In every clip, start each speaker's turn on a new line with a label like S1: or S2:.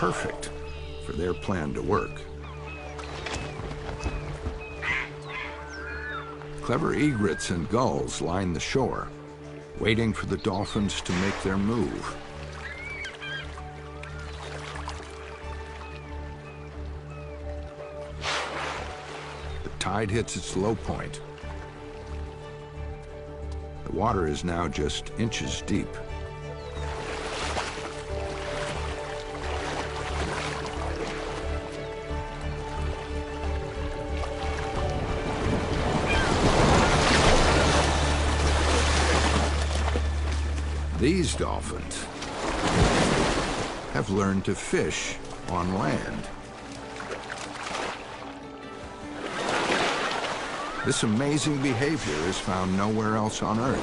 S1: perfect for their plan to work. Clever egrets and gulls line the shore, waiting for the dolphins to make their move. The tide hits its low point. The water is now just inches deep. These dolphins have learned to fish on land. This amazing behavior is found nowhere else on Earth.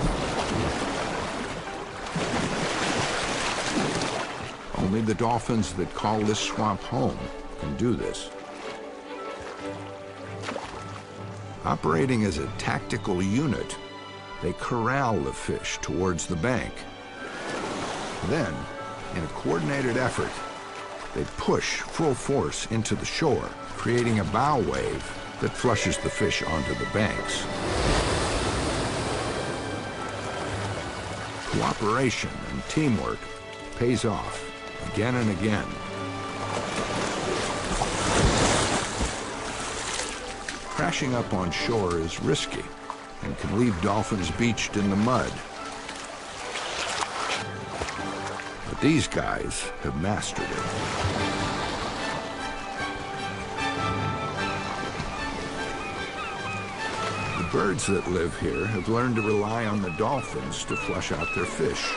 S1: Only the dolphins that call this swamp home can do this. Operating as a tactical unit, they corral the fish towards the bank. Then, in a coordinated effort, they push full force into the shore, creating a bow wave that flushes the fish onto the banks. Cooperation and teamwork pays off again and again. Crashing up on shore is risky and can leave dolphins beached in the mud. But these guys have mastered it. The birds that live here have learned to rely on the dolphins to flush out their fish.